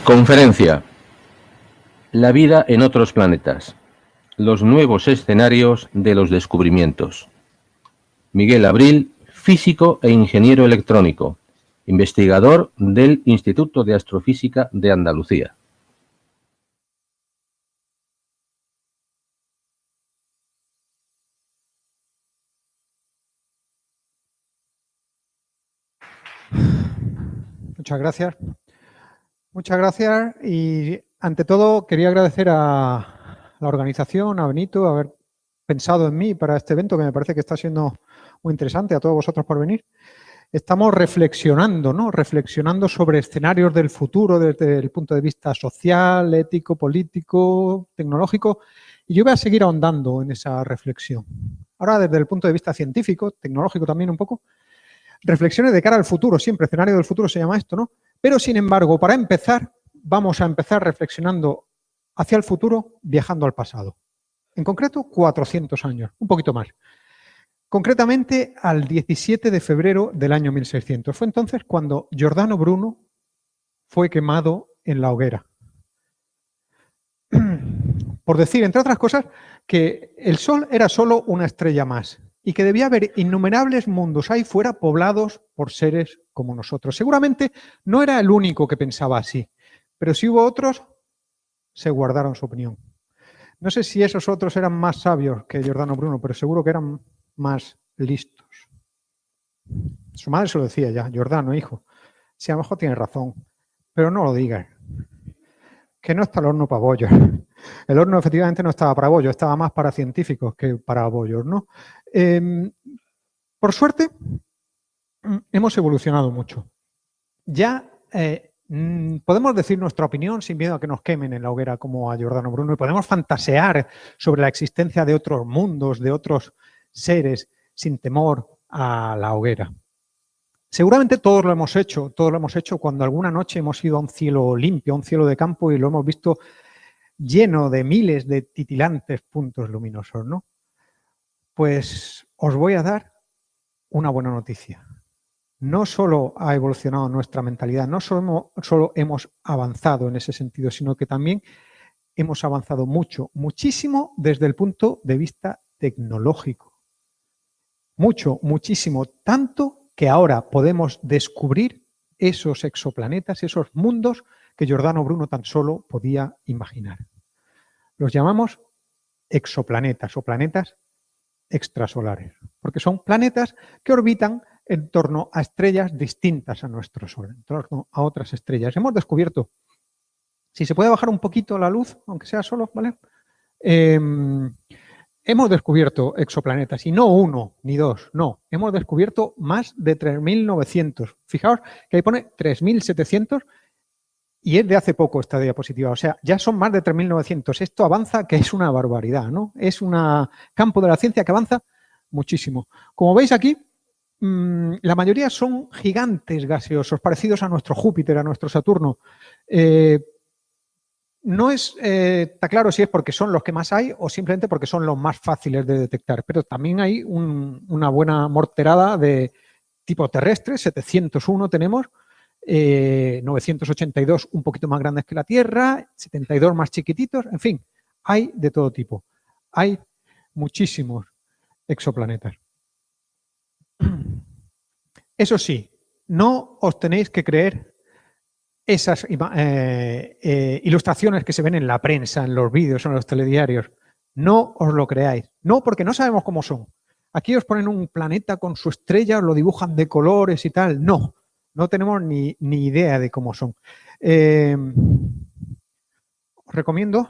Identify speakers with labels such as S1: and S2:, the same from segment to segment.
S1: Conferencia. La vida en otros planetas. Los nuevos escenarios de los descubrimientos. Miguel Abril, físico e ingeniero electrónico, investigador del Instituto de Astrofísica de Andalucía.
S2: Muchas gracias. Muchas gracias y ante todo quería agradecer a la organización, a Benito, haber pensado en mí para este evento que me parece que está siendo muy interesante, a todos vosotros por venir. Estamos reflexionando, ¿no? Reflexionando sobre escenarios del futuro desde el punto de vista social, ético, político, tecnológico y yo voy a seguir ahondando en esa reflexión. Ahora desde el punto de vista científico, tecnológico también un poco, reflexiones de cara al futuro, siempre escenario del futuro se llama esto, ¿no? Pero, sin embargo, para empezar, vamos a empezar reflexionando hacia el futuro, viajando al pasado. En concreto, 400 años, un poquito más. Concretamente, al 17 de febrero del año 1600. Fue entonces cuando Giordano Bruno fue quemado en la hoguera. Por decir, entre otras cosas, que el Sol era solo una estrella más y que debía haber innumerables mundos ahí fuera poblados por seres como nosotros. Seguramente no era el único que pensaba así, pero si hubo otros, se guardaron su opinión. No sé si esos otros eran más sabios que Giordano Bruno, pero seguro que eran más listos. Su madre se lo decía ya, Giordano, hijo, si a lo mejor tienes razón, pero no lo digas, que no está el horno para bollos. El horno efectivamente no estaba para bollos, estaba más para científicos que para bollos, ¿no? Por suerte, hemos evolucionado mucho. Ya podemos decir nuestra opinión sin miedo a que nos quemen en la hoguera como a Giordano Bruno y podemos fantasear sobre la existencia de otros mundos, de otros seres sin temor a la hoguera. Seguramente todos lo hemos hecho cuando alguna noche hemos ido a un cielo limpio, a un cielo de campo y lo hemos visto lleno de miles de titilantes puntos luminosos, ¿no? Pues os voy a dar una buena noticia. No solo ha evolucionado nuestra mentalidad, no solo hemos avanzado en ese sentido, sino que también hemos avanzado mucho, muchísimo desde el punto de vista tecnológico. Mucho, muchísimo, tanto que ahora podemos descubrir esos exoplanetas, esos mundos que Giordano Bruno tan solo podía imaginar. Los llamamos exoplanetas o planetas extrasolares, porque son planetas que orbitan en torno a estrellas distintas a nuestro Sol, en torno a otras estrellas. Hemos descubierto, si se puede bajar un poquito la luz, aunque sea solo, ¿vale? Hemos descubierto exoplanetas, y no uno ni dos, no. Hemos descubierto más de 3.900. Fijaos que ahí pone 3.700 y es de hace poco esta diapositiva. O sea, ya son más de 3.900. Esto avanza, que es una barbaridad, ¿no? Es un campo de la ciencia que avanza muchísimo. Como veis aquí, la mayoría son gigantes gaseosos, parecidos a nuestro Júpiter, a nuestro Saturno. No está claro si es porque son los que más hay o simplemente porque son los más fáciles de detectar, pero también hay una buena morterada de tipo terrestre, 701 tenemos, 982 un poquito más grandes que la Tierra, 72 más chiquititos, en fin, hay de todo tipo. Hay muchísimos exoplanetas. Eso sí, no os tenéis que creer esas ilustraciones que se ven en la prensa, en los vídeos, en los telediarios. No os lo creáis. No, porque no sabemos cómo son. Aquí os ponen un planeta con su estrella, os lo dibujan de colores y tal. No, No tenemos ni idea de cómo son. Os recomiendo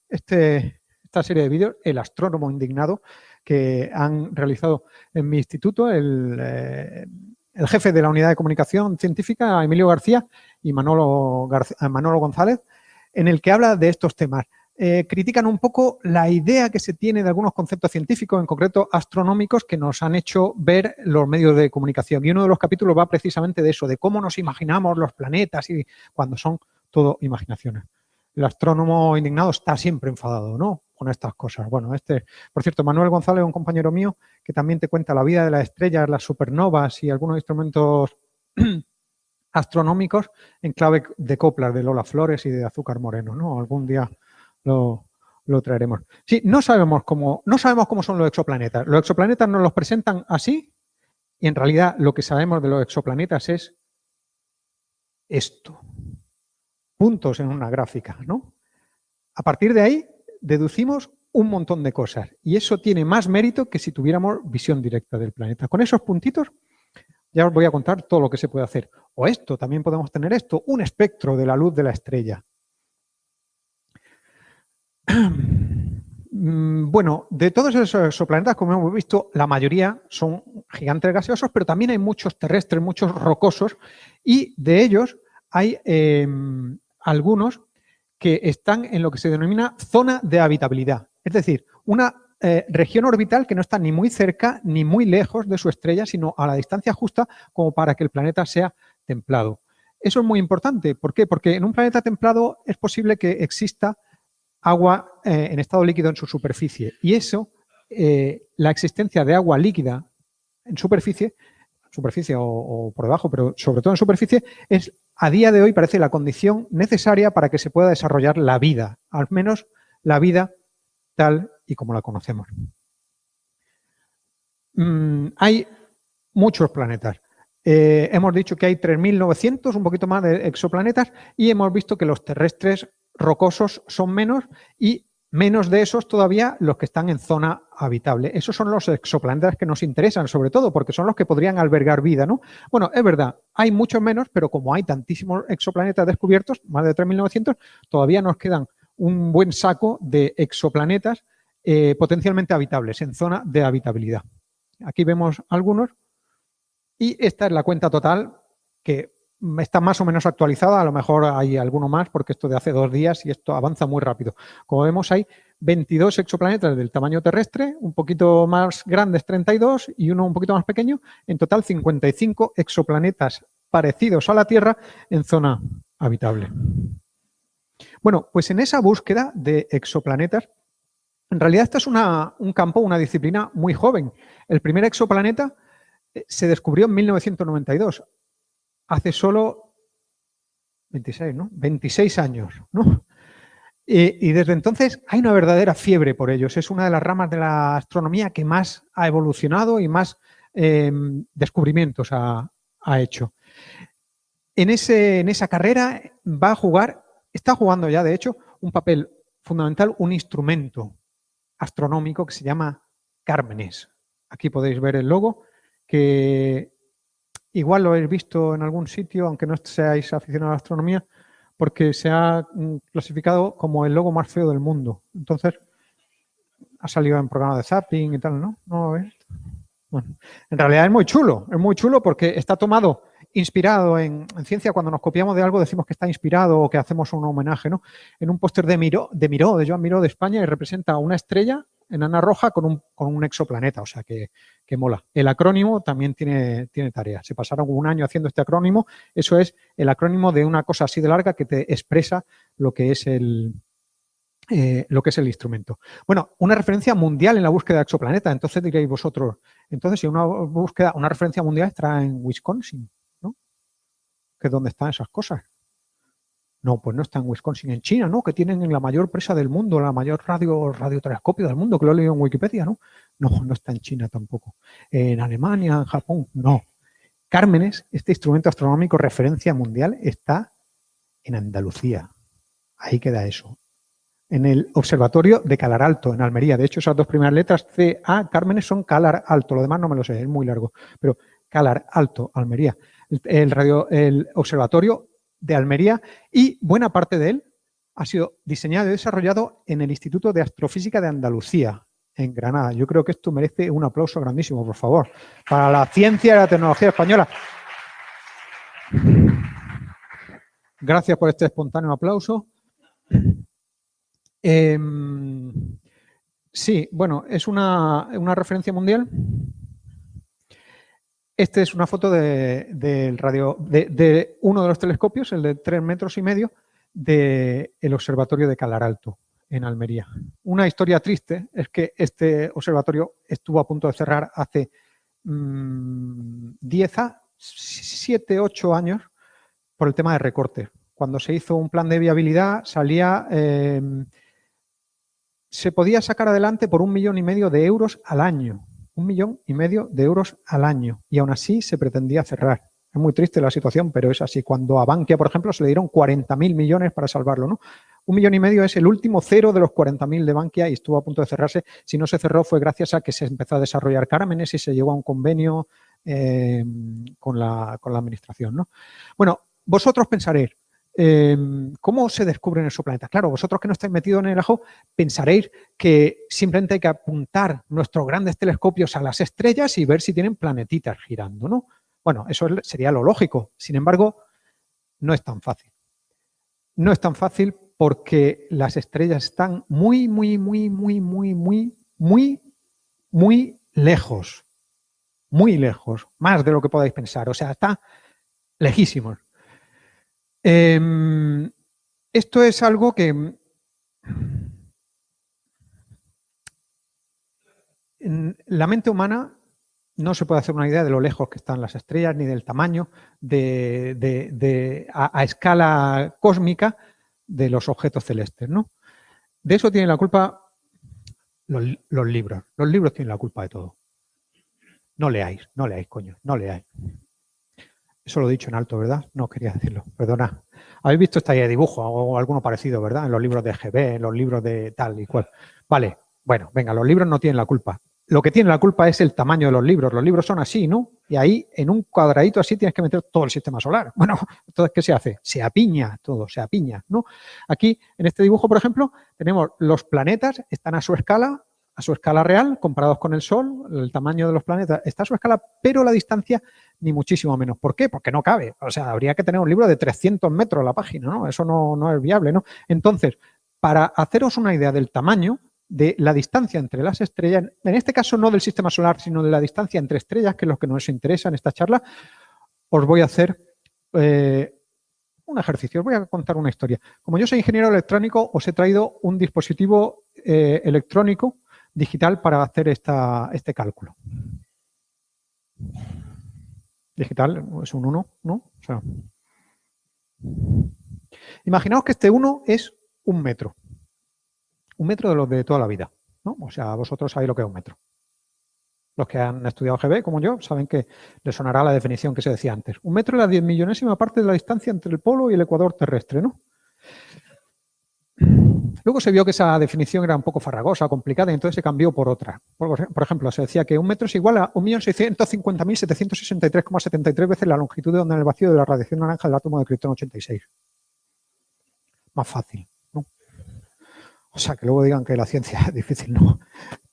S2: esta serie de vídeos, El astrónomo indignado, que han realizado en mi instituto el jefe de la unidad de comunicación científica, Emilio García, y Manolo González, en el que habla de estos temas. Critican un poco la idea que se tiene de algunos conceptos científicos, en concreto astronómicos, que nos han hecho ver los medios de comunicación. Y uno de los capítulos va precisamente de eso, de cómo nos imaginamos los planetas y cuando son todo imaginaciones. El astrónomo indignado está siempre enfadado, ¿no?, con estas cosas. Bueno, por cierto, Manuel González, un compañero mío, que también te cuenta la vida de las estrellas, las supernovas y algunos instrumentos astronómicos en clave de coplas de Lola Flores y de Azúcar Moreno, ¿no? Algún día lo traeremos. Sí, no sabemos cómo son los exoplanetas. Los exoplanetas nos los presentan así y en realidad lo que sabemos de los exoplanetas es esto. Puntos en una gráfica, ¿no? A partir de ahí deducimos un montón de cosas y eso tiene más mérito que si tuviéramos visión directa del planeta. Con esos puntitos ya os voy a contar todo lo que se puede hacer. O esto, también podemos tener esto, un espectro de la luz de la estrella. Bueno, de todos esos exoplanetas, como hemos visto, la mayoría son gigantes gaseosos, pero también hay muchos terrestres, muchos rocosos, y de ellos hay algunos que están en lo que se denomina zona de habitabilidad. Es decir, una región orbital que no está ni muy cerca ni muy lejos de su estrella, sino a la distancia justa como para que el planeta sea templado. Eso es muy importante. ¿Por qué? Porque en un planeta templado es posible que exista agua en estado líquido en su superficie. Y eso, la existencia de agua líquida en superficie o por debajo, pero sobre todo en superficie, es a día de hoy parece la condición necesaria para que se pueda desarrollar la vida, al menos la vida tal y como la conocemos. Hay muchos planetas. Hemos dicho que hay 3.900, un poquito más de exoplanetas, y hemos visto que los terrestres rocosos son menos y menos de esos todavía los que están en zona habitable. Esos son los exoplanetas que nos interesan, sobre todo, porque son los que podrían albergar vida, ¿no? Bueno, es verdad, hay muchos menos, pero como hay tantísimos exoplanetas descubiertos, más de 3.900, todavía nos quedan un buen saco de exoplanetas potencialmente habitables, en zona de habitabilidad. Aquí vemos algunos y esta es la cuenta total que está más o menos actualizada, a lo mejor hay alguno más porque esto de hace 2 días y esto avanza muy rápido. Como vemos hay 22 exoplanetas del tamaño terrestre, un poquito más grandes 32 y uno un poquito más pequeño, en total 55 exoplanetas parecidos a la Tierra en zona habitable. Bueno, pues en esa búsqueda de exoplanetas, en realidad esta es un campo, una disciplina muy joven. El primer exoplaneta se descubrió en 1992. Hace solo 26 años, ¿no? Y desde entonces hay una verdadera fiebre por ellos. Es una de las ramas de la astronomía que más ha evolucionado y más descubrimientos ha hecho. En esa carrera está jugando ya, de hecho, un papel fundamental, un instrumento astronómico que se llama Cármenes. Aquí podéis ver el logo, que igual lo habéis visto en algún sitio, aunque no seáis aficionados a la astronomía, porque se ha clasificado como el logo más feo del mundo. Entonces, ha salido en programas de zapping y tal, ¿no? ¿No lo ves? Bueno, en realidad es muy chulo porque está tomado, inspirado en ciencia. Cuando nos copiamos de algo decimos que está inspirado o que hacemos un homenaje, ¿no? En un póster de Joan Miró de España, y representa una estrella enana roja con un exoplaneta, o sea que mola. El acrónimo también tiene tarea. Se pasaron 1 año haciendo este acrónimo. Eso es el acrónimo de una cosa así de larga que te expresa lo que es el instrumento. Bueno, una referencia mundial en la búsqueda de exoplaneta. Entonces diréis vosotros, entonces si una referencia mundial estará en Wisconsin, ¿no? ¿Que es donde están esas cosas? No, pues no está en Wisconsin, en China, ¿no? Que tienen la mayor presa del mundo, la mayor radiotelescopio del mundo, que lo he leído en Wikipedia, ¿no? No está en China tampoco. En Alemania, en Japón, no. Cármenes, este instrumento astronómico referencia mundial, está en Andalucía. Ahí queda eso. En el observatorio de Calar Alto, en Almería. De hecho, esas 2 primeras letras, CA, Cármenes, son Calar Alto. Lo demás no me lo sé, es muy largo. Pero Calar Alto, Almería. el observatorio de Almería, y buena parte de él ha sido diseñado y desarrollado en el Instituto de Astrofísica de Andalucía, en Granada. Yo creo que esto merece un aplauso grandísimo, por favor, para la ciencia y la tecnología española. Gracias por este espontáneo aplauso. Sí, bueno, es una referencia mundial. Esta es una foto de uno de los telescopios, el de 3,5 metros, del observatorio de Calaralto, en Almería. Una historia triste es que este observatorio estuvo a punto de cerrar hace 7, 8 años por el tema de recortes. Cuando se hizo un plan de viabilidad, se podía sacar adelante por 1,5 millones de euros al año. 1,5 millones de euros al año. Y aún así se pretendía cerrar. Es muy triste la situación, pero es así. Cuando a Bankia, por ejemplo, se le dieron 40.000 millones para salvarlo, ¿no? 1,5 millones es el último cero de los 40.000 de Bankia y estuvo a punto de cerrarse. Si no se cerró fue gracias a que se empezó a desarrollar Cármenes y se llegó a un convenio con la administración, ¿no? Bueno, vosotros pensaréis, ¿cómo se descubren exoplanetas? Claro, vosotros que no estáis metidos en el ajo, pensaréis que simplemente hay que apuntar nuestros grandes telescopios a las estrellas y ver si tienen planetitas girando, ¿no? Bueno, eso sería lo lógico. Sin embargo, no es tan fácil. No es tan fácil porque las estrellas están muy lejos. Muy lejos. Más de lo que podáis pensar. O sea, está lejísimos. Esto es algo que la mente humana no se puede hacer una idea de lo lejos que están las estrellas ni del tamaño a escala cósmica de los objetos celestes, ¿no? De eso tienen la culpa los libros. Los libros tienen la culpa de todo. No leáis, coño, no leáis. Eso lo he dicho en alto, ¿verdad? No quería decirlo, perdona. Habéis visto esta idea de dibujo o alguno parecido, ¿verdad? En los libros de GB, en los libros de tal y cual. Vale, bueno, venga, los libros no tienen la culpa. Lo que tiene la culpa es el tamaño de los libros. Los libros son así, ¿no? Y ahí, en un cuadradito así, tienes que meter todo el sistema solar. Bueno, entonces, ¿qué se hace? Se apiña todo, se apiña, ¿no? Aquí, en este dibujo, por ejemplo, tenemos los planetas, están a su escala real, comparados con el Sol. El tamaño de los planetas está a su escala, pero la distancia ni muchísimo menos. ¿Por qué? Porque no cabe. O sea, habría que tener un libro de 300 metros la página, ¿no? Eso no es viable, ¿no? Entonces, para haceros una idea del tamaño de la distancia entre las estrellas, en este caso no del sistema solar, sino de la distancia entre estrellas, que es lo que nos interesa en esta charla, os voy a hacer un ejercicio, os voy a contar una historia. Como yo soy ingeniero electrónico, os he traído un dispositivo electrónico digital para hacer este cálculo. Digital es un 1, ¿no? O sea, imaginaos que este 1 es 1 metro. 1 metro de los de toda la vida, ¿no? O sea, vosotros sabéis lo que es 1 metro. Los que han estudiado GB, como yo, saben que les sonará la definición que se decía antes. 1 metro es la 10.000.000ª parte de la distancia entre el polo y el ecuador terrestre, ¿no? Luego se vio que esa definición era un poco farragosa, complicada, y entonces se cambió por otra. Por ejemplo, se decía que 1 metro es igual a 1.650.763,73 veces la longitud de onda en el vacío de la radiación naranja del átomo de Krypton 86. Más fácil, ¿no? O sea, que luego digan que la ciencia es difícil, no.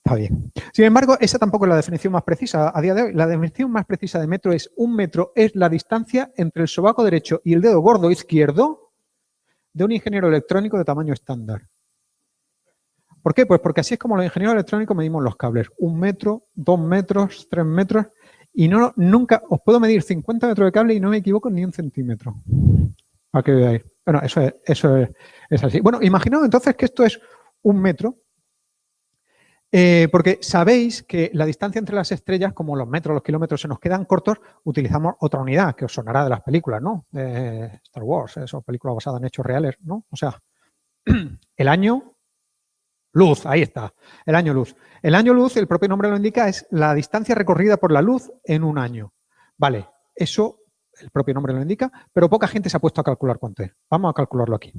S2: Está bien. Sin embargo, esa tampoco es la definición más precisa. A día de hoy, la definición más precisa de metro es 1 metro es la distancia entre el sobaco derecho y el dedo gordo izquierdo de un ingeniero electrónico de tamaño estándar. ¿Por qué? Pues porque así es como los ingenieros electrónicos medimos los cables. 1 metro, 2 metros, 3 metros y nunca os puedo medir 50 metros de cable y no me equivoco ni 1 centímetro. Para que veáis. Bueno, eso es así. Bueno, imaginaos entonces que esto es 1 metro, porque sabéis que la distancia entre las estrellas, como los metros, los kilómetros se nos quedan cortos, utilizamos otra unidad que os sonará de las películas, ¿no? De Star Wars, esas películas basadas en hechos reales, ¿no? O sea, el año luz, ahí está, el año luz. El año luz, el propio nombre lo indica, es la distancia recorrida por la luz en un año. Vale, eso el propio nombre lo indica, pero poca gente se ha puesto a calcular cuánto es. Vamos a calcularlo aquí.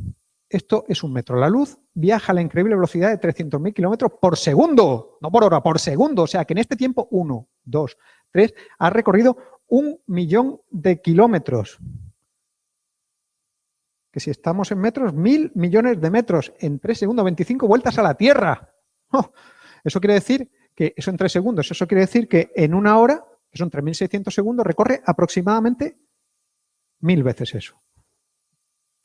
S2: Esto es 1 metro. La luz viaja a la increíble velocidad de 300.000 kilómetros por segundo, no por hora, por segundo. O sea que en este tiempo, 1, 2, 3, ha recorrido 1 millón de kilómetros. Que si estamos en metros, 1.000 millones de metros en 3 segundos, 25 vueltas a la Tierra. ¡Oh! Eso quiere decir que, eso en 3 segundos, eso quiere decir que en una hora, que son 3.600 segundos, recorre aproximadamente 1000 veces eso.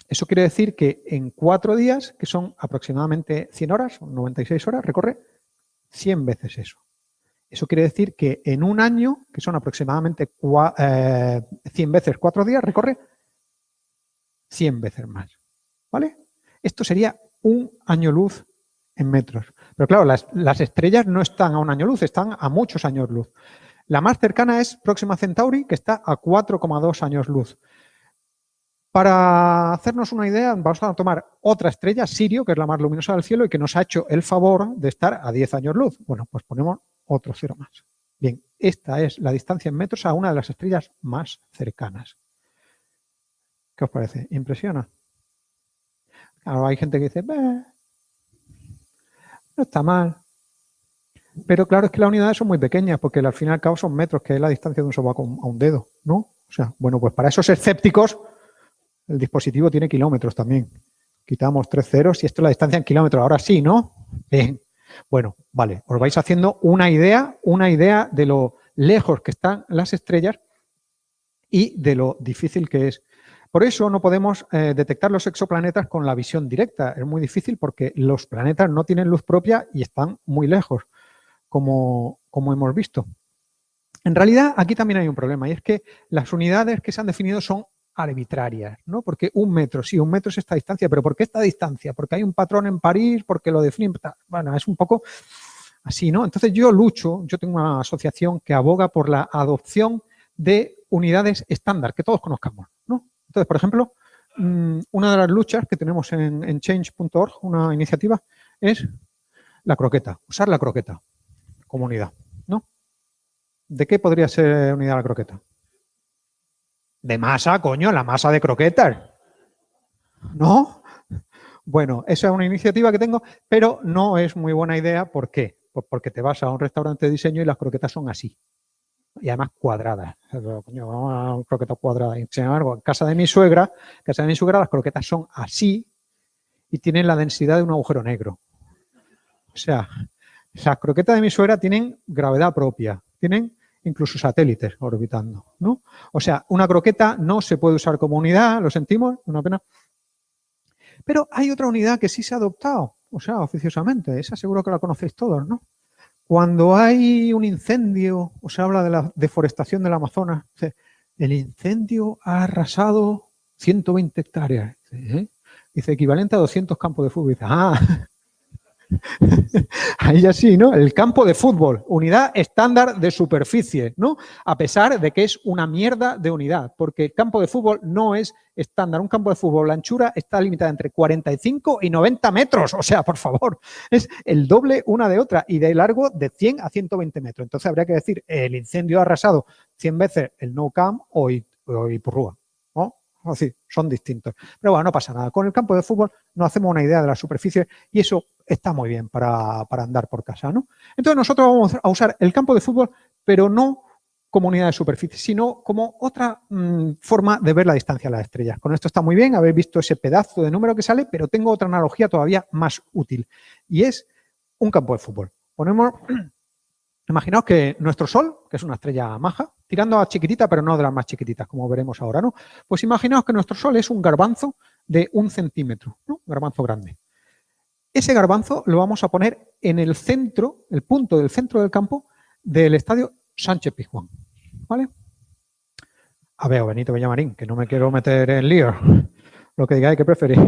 S2: Eso quiere decir que en 4 días, que son aproximadamente 100 horas, 96 horas, recorre 100 veces eso. Eso quiere decir que en un año, que son aproximadamente 100 veces 4 días, recorre 100 veces más. ¿Vale? Esto sería un año luz en metros. Pero claro, las estrellas no están a un año luz, están a muchos años luz. La más cercana es Próxima Centauri, que está a 4,2 años luz. Para hacernos una idea, vamos a tomar otra estrella, Sirio, que es la más luminosa del cielo y que nos ha hecho el favor de estar a 10 años luz. Bueno, pues ponemos otro cero más. Bien, esta es la distancia en metros a una de las estrellas más cercanas. ¿Qué os parece? ¿Impresiona? Claro, hay gente que dice, no está mal. Pero claro, es que las unidades son muy pequeñas, porque al fin y al cabo son metros, que es la distancia de un sobaco a un dedo, ¿no? O sea, bueno, pues para esos escépticos, el dispositivo tiene kilómetros también. Quitamos 3 ceros y esto es la distancia en kilómetros. Ahora sí, ¿no? Bien. Bueno, vale. Os vais haciendo una idea de lo lejos que están las estrellas y de lo difícil que es. Por eso no podemos detectar los exoplanetas con la visión directa. Es muy difícil porque los planetas no tienen luz propia y están muy lejos, como hemos visto. En realidad, aquí también hay un problema y es que las unidades que se han definido son arbitrarias, ¿no? Porque 1 metro, sí, 1 metro es esta distancia, pero ¿por qué esta distancia? Porque hay un patrón en París, porque lo definen, bueno, es un poco así, ¿no? Entonces yo tengo una asociación que aboga por la adopción de unidades estándar, que todos conozcamos, ¿no? Entonces, por ejemplo, una de las luchas que tenemos en change.org, una iniciativa, es la croqueta, usar la croqueta como unidad, ¿no? ¿De qué podría ser unidad la croqueta? De masa, coño, la masa de croquetas. ¿No? Bueno, esa es una iniciativa que tengo, pero no es muy buena idea. ¿Por qué? Pues porque te vas a un restaurante de diseño y las croquetas son así. Y además cuadradas. Coño, vamos a una croqueta cuadrada. Y sin embargo, en casa de mi suegra, las croquetas son así y tienen la densidad de un agujero negro. O sea, las croquetas de mi suegra tienen gravedad propia, tienen incluso satélites orbitando, ¿no? O sea, una croqueta no se puede usar como unidad, lo sentimos, una pena. Pero hay otra unidad que sí se ha adoptado, o sea, oficiosamente, esa seguro que la conocéis todos, ¿no? Cuando hay un incendio, o se habla de la deforestación del Amazonas, el incendio ha arrasado 120 hectáreas, dice equivalente a 200 campos de fútbol. Dice, ahí ya sí, ¿no? El campo de fútbol, unidad estándar de superficie, ¿no? A pesar de que es una mierda de unidad, porque el campo de fútbol no es estándar. Un campo de fútbol, la anchura está limitada entre 45 y 90 metros. O sea, por favor, es el doble una de otra y de largo de 100 a 120 metros. Entonces habría que decir, el incendio ha arrasado 100 veces el Nou Camp o Ipurúa, ¿no? Así, son distintos. Pero bueno, no pasa nada. Con el campo de fútbol nos hacemos una idea de la superficie y eso está muy bien para andar por casa, ¿no? Entonces nosotros vamos a usar el campo de fútbol, pero no como unidad de superficie, sino como otra forma de ver la distancia a las estrellas. Con esto está muy bien, habéis visto ese pedazo de número que sale, pero tengo otra analogía todavía más útil y es un campo de fútbol. Imaginaos que nuestro Sol, que es una estrella maja, tirando a chiquitita, pero no de las más chiquititas, como veremos ahora, ¿no? Pues imaginaos que nuestro Sol es un garbanzo de 1 centímetro, ¿no? Un garbanzo grande. Ese garbanzo lo vamos a poner en el centro, el punto del centro del campo del estadio Sánchez-Pizjuán, ¿vale? A ver, Benito Villamarín, que no me quiero meter en lío. Lo que digáis que preferís.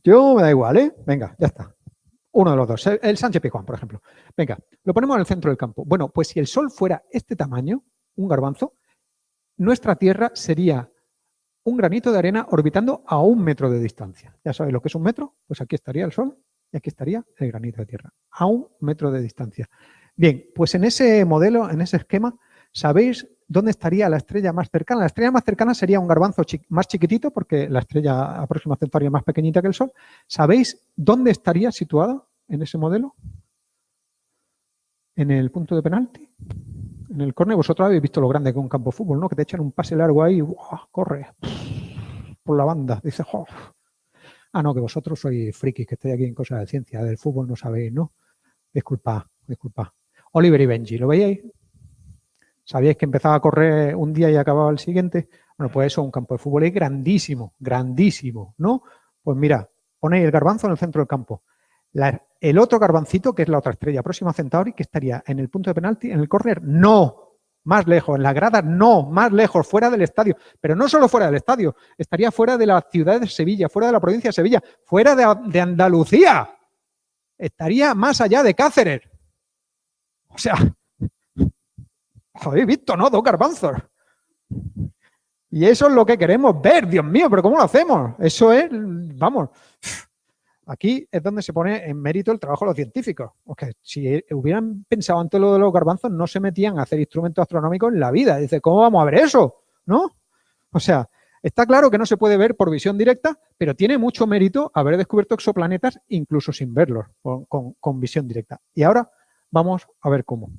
S2: Yo me da igual, ¿eh? Venga, ya está. Uno de los dos, el Sánchez-Pizjuán, por ejemplo. Venga, lo ponemos en el centro del campo. Bueno, pues si el Sol fuera este tamaño, un garbanzo, nuestra Tierra sería un granito de arena orbitando a 1 metro de distancia. ¿Ya sabéis lo que es 1 metro? Pues aquí estaría el Sol y aquí estaría el granito de tierra, a 1 metro de distancia. Bien, pues en ese modelo, en ese esquema, ¿sabéis dónde estaría la estrella más cercana? La estrella más cercana sería un garbanzo más chiquitito, porque la estrella Próxima Centauri es más pequeñita que el Sol. ¿Sabéis dónde estaría situada en ese modelo? ¿En el punto de penalti? en el córner, vosotros habéis visto lo grande que es un campo de fútbol, ¿no? Que te echan un pase largo ahí, ¡buah! Corre por la banda. Dices, ¡oh! Ah, no, que vosotros sois frikis, que estáis aquí en cosas de ciencia, del fútbol no sabéis, ¿no? Disculpad. Oliver y Benji, ¿lo veíais? ¿Sabíais que empezaba a correr un día y acababa el siguiente? Bueno, pues eso, un campo de fútbol es grandísimo, ¿no? Pues mira, ponéis el garbanzo en el centro del campo. El otro garbancito, que es la otra estrella, Próxima Centauri, que estaría en el punto de penalti, en el córner, no, más lejos, en la grada, no, más lejos, fuera del estadio. Pero no solo fuera del estadio, estaría fuera de la ciudad de Sevilla, fuera de la provincia de Sevilla, fuera de Andalucía. Estaría más allá de Cáceres. O sea, habéis visto, ¿no? 2 garbanzos. Y eso es lo que queremos ver, Dios mío, pero ¿cómo lo hacemos? Eso es, vamos, aquí es donde se pone en mérito el trabajo de los científicos. Porque si hubieran pensado antes lo de los garbanzos, no se metían a hacer instrumentos astronómicos en la vida. Dice, ¿cómo vamos a ver eso? ¿No? O sea, está claro que no se puede ver por visión directa, pero tiene mucho mérito haber descubierto exoplanetas incluso sin verlos, con visión directa. Y ahora vamos a ver cómo.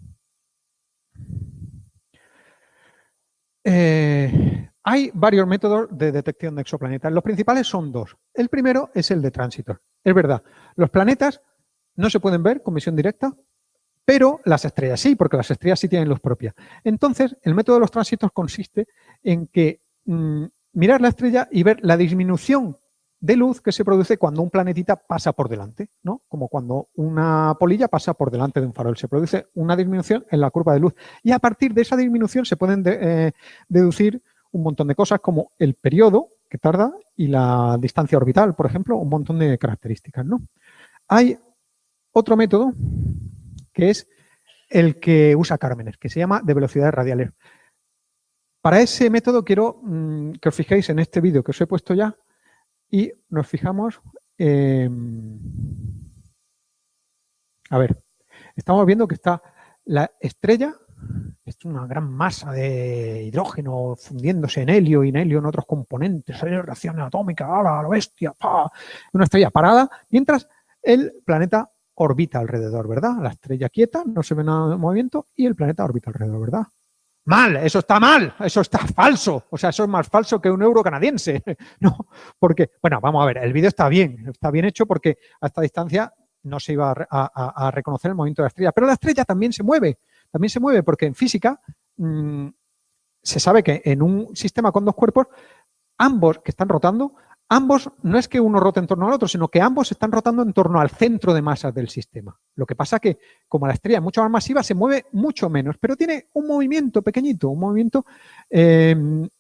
S2: Hay varios métodos de detección de exoplanetas. Los principales son 2. El primero es el de tránsito. Es verdad, los planetas no se pueden ver con visión directa, pero las estrellas sí, porque las estrellas sí tienen luz propia. Entonces, el método de los tránsitos consiste en que mirar la estrella y ver la disminución de luz que se produce cuando un planetita pasa por delante, ¿no? Como cuando una polilla pasa por delante de un farol. Se produce una disminución en la curva de luz. Y a partir de esa disminución se pueden deducir un montón de cosas como el periodo que tarda y la distancia orbital, por ejemplo, un montón de características, ¿no? Hay otro método que es el que usa Cármenes, que se llama de velocidades radiales. Para ese método quiero que os fijéis en este vídeo que os he puesto ya y nos fijamos. A ver, estamos viendo que está la estrella, es una gran masa de hidrógeno fundiéndose en helio y en helio en otros componentes, hay reacciones atómicas, ¡ala, la bestia! ¡Pah! Una estrella parada, mientras el planeta orbita alrededor, ¿verdad? La estrella quieta, no se ve nada de movimiento y el planeta orbita alrededor, ¿verdad? Mal, eso está falso. O sea, eso es más falso que un euro canadiense. No, porque, bueno, vamos a ver, el vídeo está bien hecho porque a esta distancia no se iba a reconocer el movimiento de la estrella. Pero la estrella también se mueve porque en física se sabe que en un sistema con 2 cuerpos, ambos que están rotando, ambos no es que uno rote en torno al otro, sino que ambos están rotando en torno al centro de masas del sistema. Lo que pasa que, como la estrella es mucho más masiva, se mueve mucho menos, pero tiene un movimiento pequeñito, un movimiento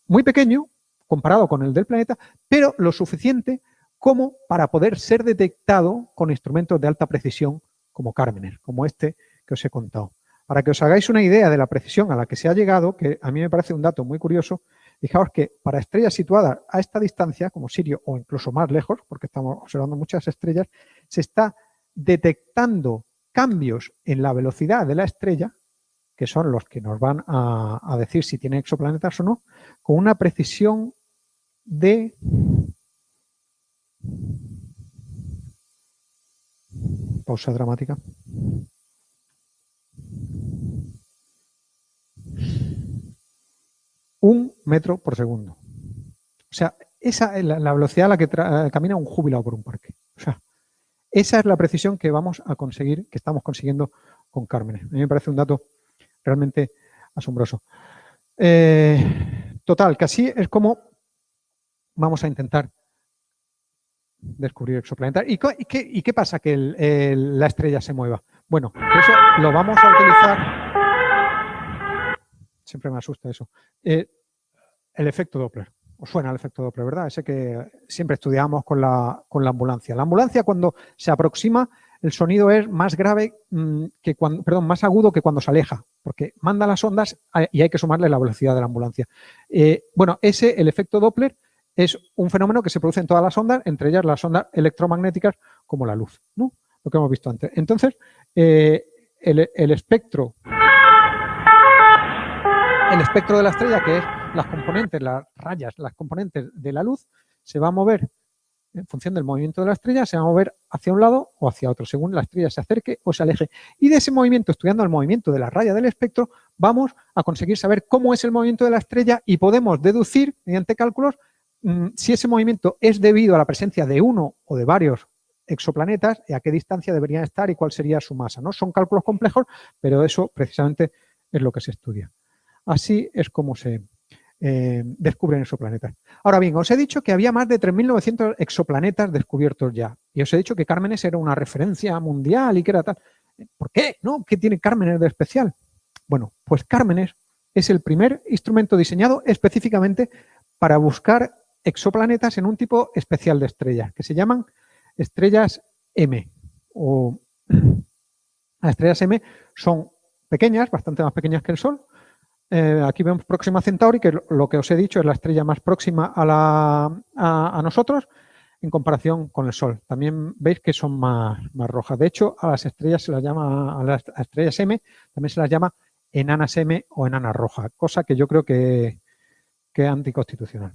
S2: muy pequeño comparado con el del planeta, pero lo suficiente como para poder ser detectado con instrumentos de alta precisión como Cármenes, como este que os he contado. Para que os hagáis una idea de la precisión a la que se ha llegado, que a mí me parece un dato muy curioso, fijaos que para estrellas situadas a esta distancia, como Sirio o incluso más lejos, porque estamos observando muchas estrellas, se está detectando cambios en la velocidad de la estrella, que son los que nos van a decir si tiene exoplanetas o no, con una precisión de... Pausa dramática. Un metro por segundo. O sea, esa es la velocidad a la que camina un jubilado por un parque. O sea, esa es la precisión que vamos a conseguir, que estamos consiguiendo con Cármenes. A mí me parece un dato realmente asombroso. Total, que así es como vamos a intentar descubrir exoplanetas. ¿Y qué pasa que la estrella se mueva? Bueno, eso lo vamos a utilizar... Siempre me asusta eso. El efecto Doppler. Os suena el efecto Doppler, ¿verdad? Ese que siempre estudiamos con la ambulancia. La ambulancia, cuando se aproxima, el sonido es más grave que cuando, perdón, más agudo que cuando se aleja, porque manda las ondas y hay que sumarle la velocidad de la ambulancia. Bueno, el efecto Doppler es un fenómeno que se produce en todas las ondas, entre ellas las ondas electromagnéticas como la luz, ¿no? Lo que hemos visto antes. Entonces, el espectro de la estrella, que es las componentes, las rayas, las componentes de la luz, se va a mover en función del movimiento de la estrella, se va a mover hacia un lado o hacia otro, según la estrella se acerque o se aleje. Y de ese movimiento, estudiando el movimiento de la raya del espectro, vamos a conseguir saber cómo es el movimiento de la estrella y podemos deducir, mediante cálculos, si ese movimiento es debido a la presencia de uno o de varios exoplanetas y a qué distancia deberían estar y cuál sería su masa, ¿no? Son cálculos complejos, pero eso precisamente es lo que se estudia. Así es como se descubren exoplanetas. Ahora bien, os he dicho que había más de 3.900 exoplanetas descubiertos ya. Y os he dicho que Cármenes era una referencia mundial y que era tal. ¿Por qué? ¿No? ¿Qué tiene Cármenes de especial? Bueno, pues Cármenes es el primer instrumento diseñado específicamente para buscar exoplanetas en un tipo especial de estrellas, que se llaman estrellas M. Las estrellas M son pequeñas, bastante más pequeñas que el Sol. Aquí vemos Próxima Centauri, que lo que os he dicho es la estrella más próxima a nosotros en comparación con el Sol. También veis que son más rojas. De hecho, a las estrellas se las llama, a las estrellas M, también se las llama enanas M o enanas rojas, cosa que yo creo que es anticonstitucional.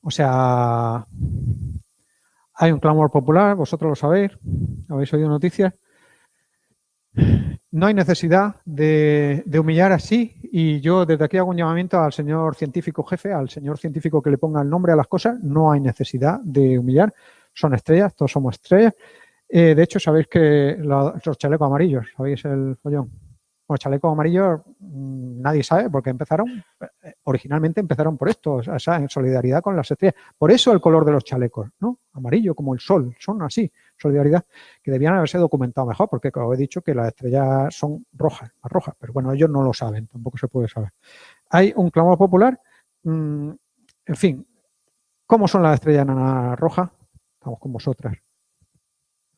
S2: O sea, hay un clamor popular, vosotros lo sabéis, habéis oído noticias. No hay necesidad de humillar así, y yo desde aquí hago un llamamiento al señor científico jefe, al señor científico que le ponga el nombre a las cosas. No hay necesidad de humillar, son estrellas, todos somos estrellas. De hecho, sabéis que los chalecos amarillos, ¿sabéis el follón? Los chalecos amarillos nadie sabe porque originalmente empezaron por esto, o sea, en solidaridad con las estrellas. Por eso el color de los chalecos, ¿no? Amarillo como el sol, son así, solidaridad, que debían haberse documentado mejor, porque como he dicho que las estrellas son rojas, más rojas, pero bueno, ellos no lo saben, tampoco se puede saber. Hay un clamor popular, en fin, ¿cómo son las estrellas nanas rojas? Estamos con vosotras,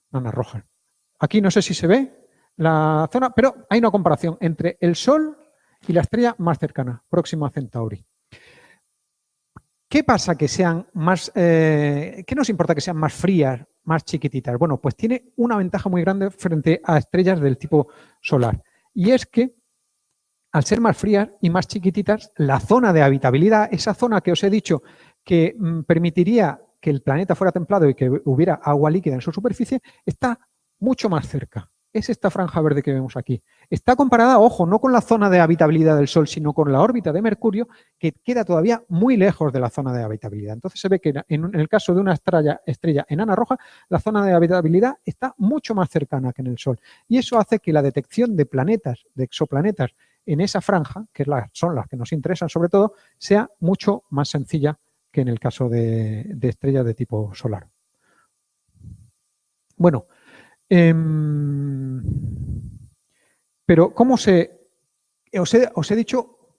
S2: nanas rojas. Aquí no sé si se ve la zona, pero hay una comparación entre el Sol y la estrella más cercana, Próxima Centauri. ¿Qué pasa que sean más, qué nos importa que sean más frías, más chiquititas? Bueno, pues tiene una ventaja muy grande frente a estrellas del tipo solar. Y es que al ser más frías y más chiquititas, la zona de habitabilidad, esa zona que os he dicho que permitiría que el planeta fuera templado y que hubiera agua líquida en su superficie, está mucho más cerca. Es esta franja verde que vemos aquí. Está comparada, ojo, no con la zona de habitabilidad del Sol, sino con la órbita de Mercurio, que queda todavía muy lejos de la zona de habitabilidad. Entonces se ve que en el caso de una estrella enana roja, la zona de habitabilidad está mucho más cercana que en el Sol. Y eso hace que la detección de planetas, de exoplanetas, en esa franja, que son las que nos interesan sobre todo, sea mucho más sencilla que en el caso de estrellas de tipo solar. Bueno, pero ¿cómo se...? Os he dicho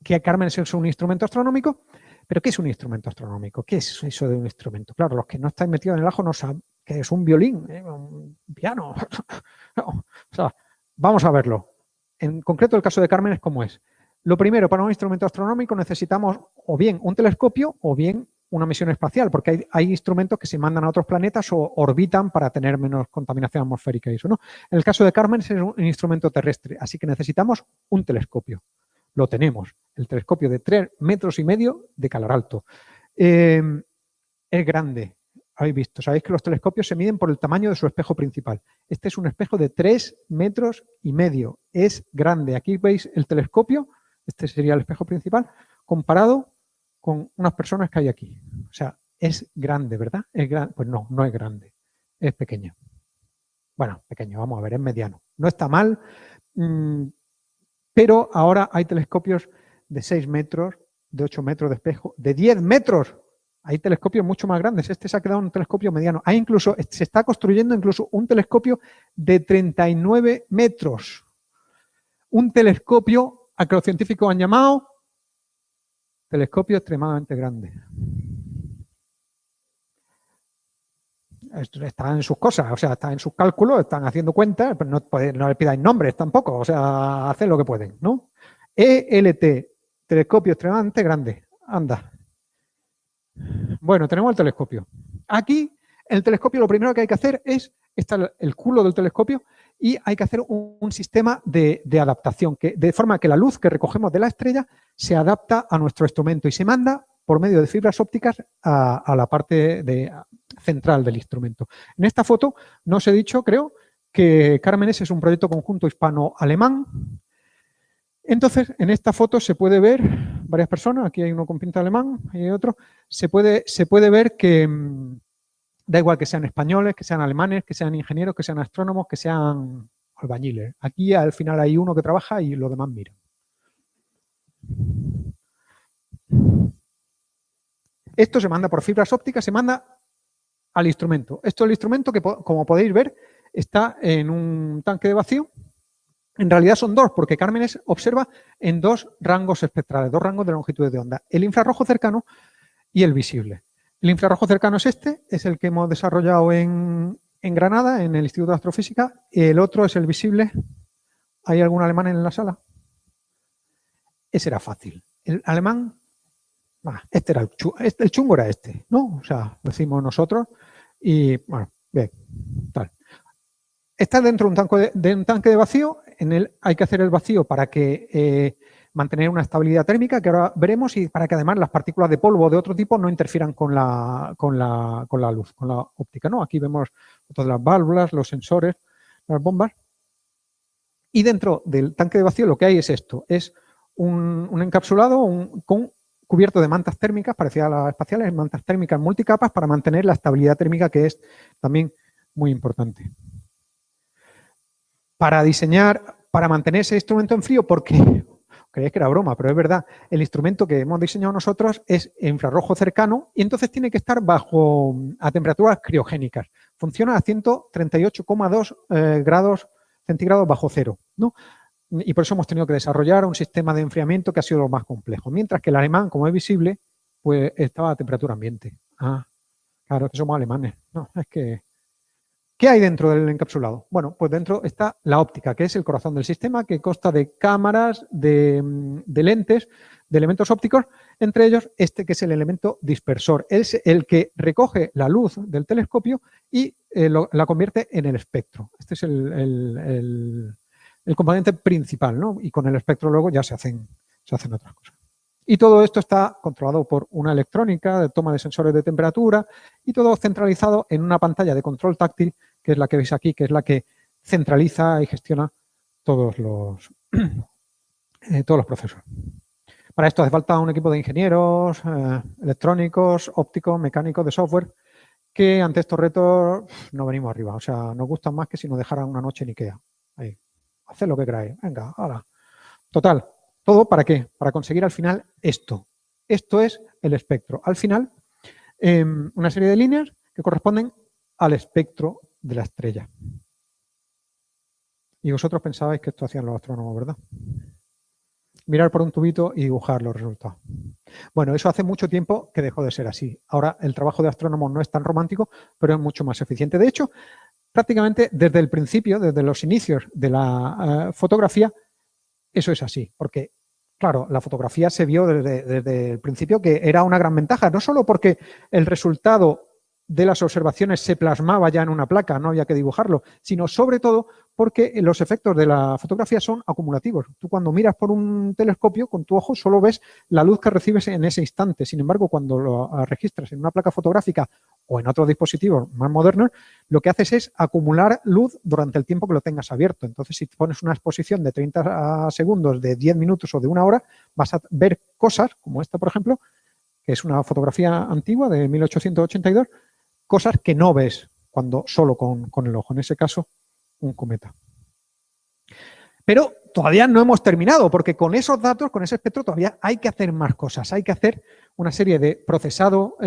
S2: que Cármenes es un instrumento astronómico, pero ¿qué es un instrumento astronómico? ¿Qué es eso de un instrumento? Claro, los que no estáis metidos en el ajo no saben que es un violín, un piano. No, o sea, vamos a verlo. En concreto, el caso de Cármenes, ¿cómo es? Lo primero, para un instrumento astronómico necesitamos o bien un telescopio o bien una misión espacial, porque hay instrumentos que se mandan a otros planetas o orbitan para tener menos contaminación atmosférica y eso, ¿no? En el caso de Cármenes es un instrumento terrestre, así que necesitamos un telescopio. Lo tenemos, el telescopio de 3,5 metros de calor alto. Es grande, habéis visto, sabéis que los telescopios se miden por el tamaño de su espejo principal. Este es un espejo de 3,5 metros, es grande. Aquí veis el telescopio, este sería el espejo principal, comparado con unas personas que hay aquí. O sea, es grande, ¿verdad? Pues no, no es grande, es pequeño. Bueno, pequeño, vamos a ver, es mediano. No está mal, pero ahora hay telescopios de 6 metros, de 8 metros de espejo, de 10 metros. Hay telescopios mucho más grandes. Este se ha quedado un telescopio mediano. Se está construyendo incluso un telescopio de 39 metros. Un telescopio a que los científicos han llamado telescopio extremadamente grande. Están en sus cosas, o sea, están en sus cálculos, están haciendo cuentas, pero no le pidáis nombres tampoco, o sea, hacen lo que pueden, ¿no? ELT, telescopio extremadamente grande, anda. Bueno, tenemos el telescopio. Aquí, el telescopio lo primero que hay que hacer está el culo del telescopio y hay que hacer un sistema de adaptación, de forma que la luz que recogemos de la estrella se adapta a nuestro instrumento y se manda por medio de fibras ópticas a la parte central del instrumento. En esta foto no os he dicho, creo, que Cármenes es un proyecto conjunto hispano-alemán. Entonces, en esta foto se puede ver varias personas, aquí hay uno con pinta alemán, hay otro, se puede ver que da igual que sean españoles, que sean alemanes, que sean ingenieros, que sean astrónomos, que sean albañiles. Aquí al final hay uno que trabaja y los demás miran. Esto se manda por fibras ópticas, se manda al instrumento. Esto es el instrumento que, como podéis ver, está en un tanque de vacío. En realidad son dos, porque Cármenes observa en dos rangos espectrales, dos rangos de longitud de onda, el infrarrojo cercano y el visible. El infrarrojo cercano es este, es el que hemos desarrollado en Granada, en el Instituto de Astrofísica. El otro es el visible. ¿Hay algún alemán en la sala? Ese era fácil. El alemán, este era el chungo era este, ¿no? O sea, lo decimos nosotros y, bueno, bien, tal. Está dentro de un tanque de vacío, en él hay que hacer el vacío para que mantener una estabilidad térmica, que ahora veremos, y para que además las partículas de polvo o de otro tipo no interfieran con la luz, con la óptica, ¿no? Aquí vemos todas las válvulas, los sensores, las bombas. Y dentro del tanque de vacío lo que hay es esto, es un encapsulado cubierto de mantas térmicas, parecidas a las espaciales, mantas térmicas multicapas para mantener la estabilidad térmica, que es también muy importante. Para diseñar, para mantener ese instrumento en frío, porque creéis que era broma, pero es verdad, el instrumento que hemos diseñado nosotros es infrarrojo cercano y entonces tiene que estar a temperaturas criogénicas. Funciona a 138,2 grados centígrados bajo cero, ¿no? Y por eso hemos tenido que desarrollar un sistema de enfriamiento que ha sido lo más complejo. Mientras que el alemán, como es visible, pues estaba a temperatura ambiente. Ah, claro, es que somos alemanes. No, es que... ¿Qué hay dentro del encapsulado? Bueno, pues dentro está la óptica, que es el corazón del sistema, que consta de cámaras, de lentes, de elementos ópticos, entre ellos este que es el elemento dispersor. Es el que recoge la luz del telescopio y la convierte en el espectro. Este es el componente principal, ¿no? Y con el espectro luego ya se hacen otras cosas. Y todo esto está controlado por una electrónica de toma de sensores de temperatura y todo centralizado en una pantalla de control táctil, que es la que veis aquí, que es la que centraliza y gestiona todos los procesos. Para esto hace falta un equipo de ingenieros, electrónicos, ópticos, mecánicos, de software, que ante estos retos no venimos arriba. O sea, nos gustan más que si nos dejaran una noche en Ikea. Ahí, haced lo que queráis. Venga, hala. Total. ¿Todo para qué? Para conseguir al final esto. Esto es el espectro. Al final, una serie de líneas que corresponden al espectro de la estrella. Y vosotros pensabais que esto hacían los astrónomos, ¿verdad? Mirar por un tubito y dibujar los resultados. Bueno, eso hace mucho tiempo que dejó de ser así. Ahora el trabajo de astrónomos no es tan romántico, pero es mucho más eficiente. De hecho, prácticamente desde el principio, desde los inicios de la fotografía, eso es así, porque, claro, la fotografía se vio desde el principio que era una gran ventaja, no solo porque el resultado de las observaciones se plasmaba ya en una placa, no había que dibujarlo, sino sobre todo porque los efectos de la fotografía son acumulativos. Tú cuando miras por un telescopio, con tu ojo solo ves la luz que recibes en ese instante. Sin embargo, cuando lo registras en una placa fotográfica o en otros dispositivos más modernos, lo que haces es acumular luz durante el tiempo que lo tengas abierto. Entonces, si pones una exposición de 30 segundos, de 10 minutos o de una hora, vas a ver cosas, como esta, por ejemplo, que es una fotografía antigua de 1882, cosas que no ves cuando solo con el ojo. En ese caso, un cometa. Pero todavía no hemos terminado, porque con esos datos, con ese espectro, todavía hay que hacer más cosas. Hay que hacer una serie de procesado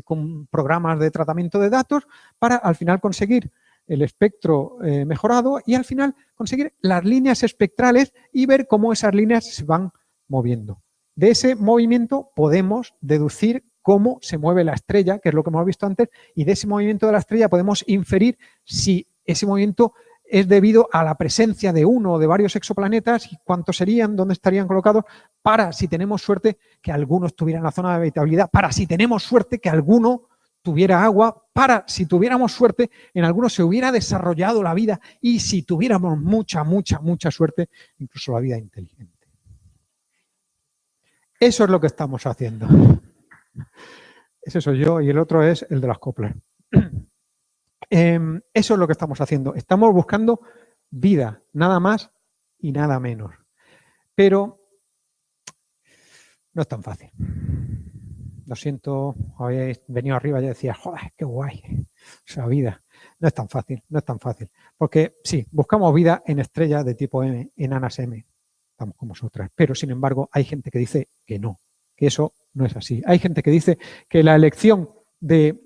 S2: con programas de tratamiento de datos para al final conseguir el espectro mejorado y al final conseguir las líneas espectrales y ver cómo esas líneas se van moviendo. De ese movimiento podemos deducir cómo se mueve la estrella, que es lo que hemos visto antes, y de ese movimiento de la estrella podemos inferir si ese movimiento es debido a la presencia de uno o de varios exoplanetas y cuántos serían, dónde estarían colocados, para si tenemos suerte que alguno estuviera en la zona de habitabilidad, para si tenemos suerte que alguno tuviera agua, para si tuviéramos suerte en alguno se hubiera desarrollado la vida y si tuviéramos mucha suerte, incluso la vida inteligente. Eso es lo que estamos haciendo. Ese soy yo y el otro es el de las coplas. Eso es lo que estamos haciendo. Estamos buscando vida, nada más y nada menos. Pero no es tan fácil. Lo siento, habéis venido arriba y decía, joder, qué guay. O sea, vida. No es tan fácil, no es tan fácil. Porque sí, buscamos vida en estrellas de tipo M, enanas M. Estamos como nosotras. Pero, sin embargo, hay gente que dice que no, que eso no es así. Hay gente que dice que la elección de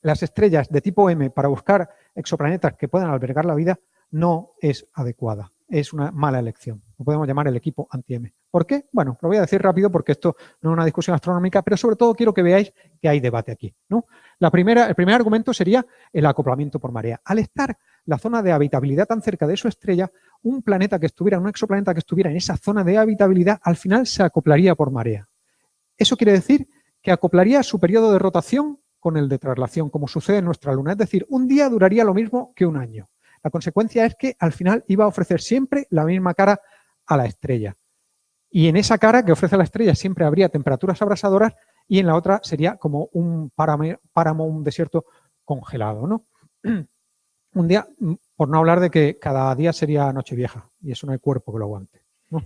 S2: las estrellas de tipo M para buscar exoplanetas que puedan albergar la vida no es adecuada. Es una mala elección. Lo podemos llamar el equipo anti-M. ¿Por qué? Bueno, lo voy a decir rápido porque esto no es una discusión astronómica, pero sobre todo quiero que veáis que hay debate aquí, ¿no? El primer argumento sería el acoplamiento por marea. Al estar la zona de habitabilidad tan cerca de su estrella, un planeta que estuviera, un exoplaneta que estuviera en esa zona de habitabilidad, al final se acoplaría por marea. Eso quiere decir que acoplaría su periodo de rotación con el de traslación, como sucede en nuestra Luna. Es decir, un día duraría lo mismo que un año. La consecuencia es que al final iba a ofrecer siempre la misma cara a la estrella. Y en esa cara que ofrece la estrella siempre habría temperaturas abrasadoras y en la otra sería como un páramo, un desierto congelado, ¿no? Un día, por no hablar de que cada día sería Nochevieja y eso no hay cuerpo que lo aguante, ¿no?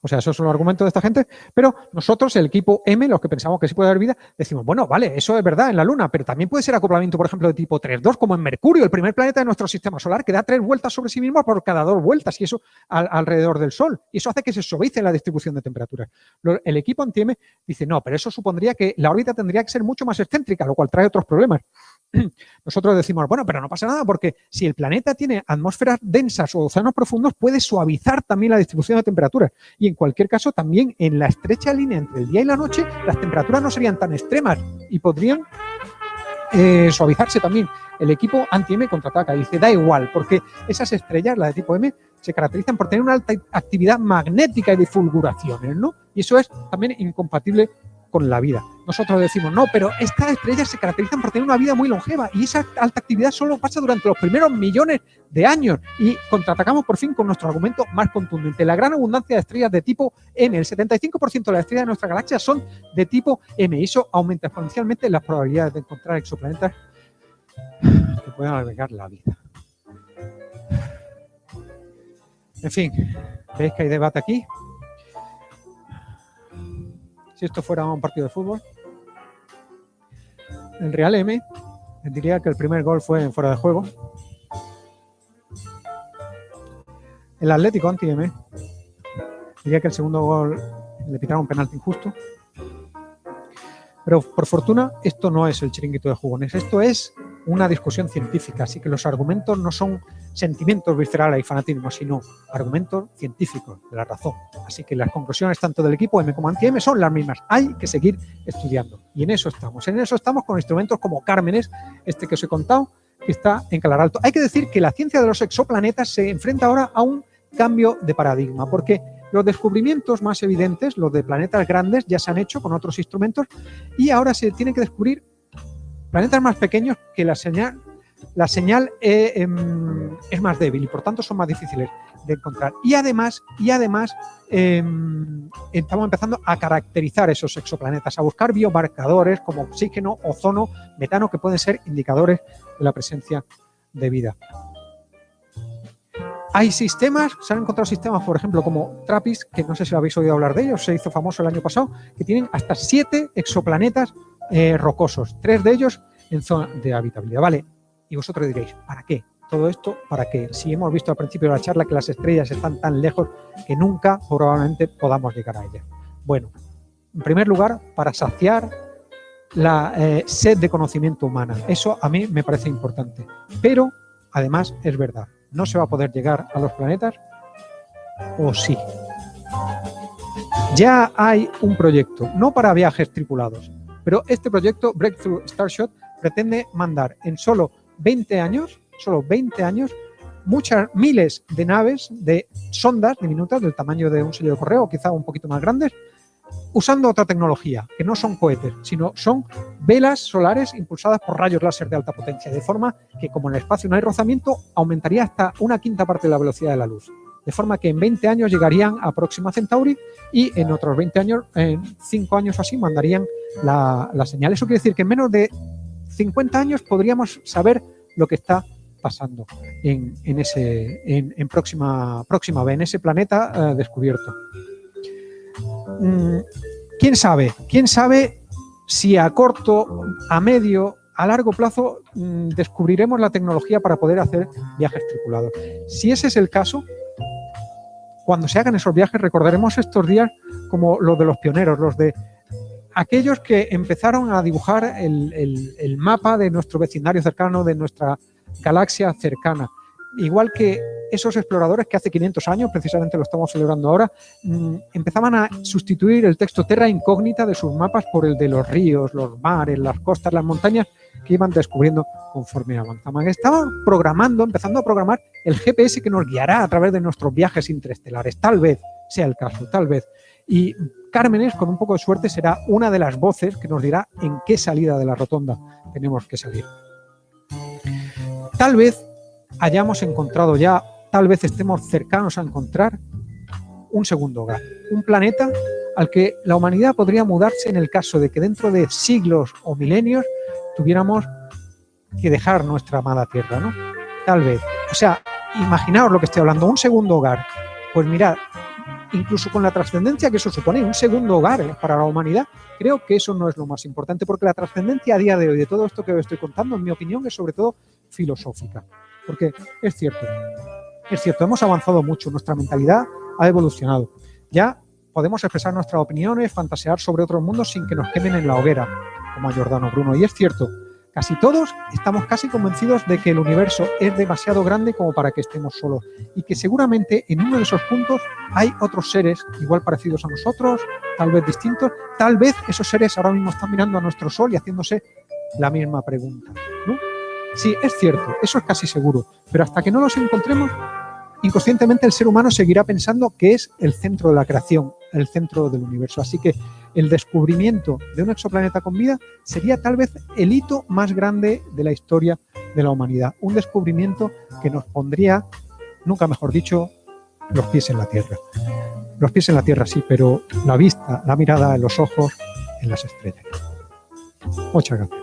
S2: O sea, esos son los argumentos de esta gente, pero nosotros, el equipo M, los que pensamos que sí puede haber vida, decimos, bueno, vale, eso es verdad en la Luna, pero también puede ser acoplamiento, por ejemplo, de tipo 3-2, como en Mercurio, el primer planeta de nuestro sistema solar, que da 3 vueltas sobre sí mismo por cada 2 vueltas, y eso alrededor del Sol. Y eso hace que se suavice la distribución de temperaturas. El equipo anti-M dice, no, pero eso supondría que la órbita tendría que ser mucho más excéntrica, lo cual trae otros problemas. Nosotros decimos, bueno, pero no pasa nada porque si el planeta tiene atmósferas densas o océanos profundos, puede suavizar también la distribución de temperaturas. Y en cualquier caso, también en la estrecha línea entre el día y la noche, las temperaturas no serían tan extremas y podrían suavizarse también. El equipo anti-M contraataca y dice, da igual, porque esas estrellas, las de tipo M, se caracterizan por tener una alta actividad magnética y de fulguraciones, ¿no? Y eso es también incompatible con la vida. Nosotros decimos, no, pero estas estrellas se caracterizan por tener una vida muy longeva y esa alta actividad solo pasa durante los primeros millones de años y contraatacamos por fin con nuestro argumento más contundente. La gran abundancia de estrellas de tipo M, el 75% de las estrellas de nuestra galaxia son de tipo M y eso aumenta exponencialmente las probabilidades de encontrar exoplanetas que puedan albergar la vida. En fin, ¿veis que hay debate aquí? Si esto fuera un partido de fútbol, el Real M diría que el primer gol fue en fuera de juego. El Atlético anti-M diría que el segundo gol le pitaron un penalti injusto. Pero por fortuna esto no es el chiringuito de jugones, esto es una discusión científica, así que los argumentos no son sentimientos viscerales y fanatismo, sino argumentos científicos de la razón. Así que las conclusiones tanto del equipo M como anti-M son las mismas. Hay que seguir estudiando y en eso estamos con instrumentos como Cármenes, este que os he contado, que está en Calar Alto. Hay que decir que la ciencia de los exoplanetas se enfrenta ahora a un cambio de paradigma, porque los descubrimientos más evidentes, los de planetas grandes, ya se han hecho con otros instrumentos y ahora se tiene que descubrir planetas más pequeños que la señal es más débil y por tanto son más difíciles de encontrar. Y además estamos empezando a caracterizar esos exoplanetas, a buscar biomarcadores como oxígeno, ozono, metano, que pueden ser indicadores de la presencia de vida. Hay sistemas, se han encontrado sistemas, por ejemplo, como TRAPPIST, que no sé si lo habéis oído hablar de ellos, se hizo famoso el año pasado, que tienen hasta 7 exoplanetas rocosos, 3 de ellos en zona de habitabilidad. Vale, y vosotros diréis, ¿para qué? Todo esto, ¿para qué? Si hemos visto al principio de la charla que las estrellas están tan lejos que nunca probablemente podamos llegar a ellas. Bueno, en primer lugar, para saciar la sed de conocimiento humana. Eso a mí me parece importante. Pero, además, es verdad. ¿No se va a poder llegar a los planetas? ¿O sí? Ya hay un proyecto, no para viajes tripulados, pero este proyecto, Breakthrough Starshot, pretende mandar en solo 20 años, muchas miles de naves, de sondas diminutas del tamaño de un sello de correo, quizá un poquito más grandes, usando otra tecnología, que no son cohetes, sino son velas solares impulsadas por rayos láser de alta potencia, de forma que como en el espacio no hay rozamiento, aumentaría hasta 1/5 parte de la velocidad de la luz. de forma que en 20 años llegarían a Próxima Centauri y en otros 20 años, en 5 años o así, mandarían la señal. Eso quiere decir que en menos de 50 años podríamos saber lo que está pasando en Próxima B, en ese planeta descubierto. ¿Quién sabe? ¿Quién sabe si a corto, a medio, a largo plazo descubriremos la tecnología para poder hacer viajes tripulados? Si ese es el caso, cuando se hagan esos viajes recordaremos estos días como los de los pioneros, los de aquellos que empezaron a dibujar el mapa de nuestro vecindario cercano, de nuestra galaxia cercana. Igual que esos exploradores que hace 500 años, precisamente lo estamos celebrando ahora, empezaban a sustituir el texto terra incógnita de sus mapas por el de los ríos, los mares, las costas, las montañas que iban descubriendo conforme avanzaban. Estaban empezando a programar el GPS que nos guiará a través de nuestros viajes interestelares. Tal vez sea el caso, tal vez. Y Cármenes, con un poco de suerte, será una de las voces que nos dirá en qué salida de la rotonda tenemos que salir. Tal vez hayamos encontrado ya, tal vez estemos cercanos a encontrar un segundo hogar, un planeta al que la humanidad podría mudarse en el caso de que dentro de siglos o milenios tuviéramos que dejar nuestra amada Tierra, ¿no? Tal vez. O sea, imaginaos lo que estoy hablando, un segundo hogar. Pues mirad, incluso con la trascendencia que eso supone, un segundo hogar para la humanidad, creo que eso no es lo más importante, porque la trascendencia a día de hoy de todo esto que os estoy contando, en mi opinión, es sobre todo filosófica. Porque es cierto, hemos avanzado mucho, nuestra mentalidad ha evolucionado. Ya podemos expresar nuestras opiniones, fantasear sobre otros mundos sin que nos quemen en la hoguera, como a Giordano Bruno. Y es cierto, casi todos estamos casi convencidos de que el universo es demasiado grande como para que estemos solos y que seguramente en uno de esos puntos hay otros seres igual parecidos a nosotros, tal vez distintos, tal vez esos seres ahora mismo están mirando a nuestro sol y haciéndose la misma pregunta, ¿no? Sí, es cierto, eso es casi seguro, pero hasta que no los encontremos, inconscientemente el ser humano seguirá pensando que es el centro de la creación, el centro del universo. Así que el descubrimiento de un exoplaneta con vida sería tal vez el hito más grande de la historia de la humanidad. Un descubrimiento que nos pondría, nunca mejor dicho, los pies en la Tierra. Los pies en la Tierra sí, pero la vista, la mirada en los ojos, en las estrellas. Muchas gracias.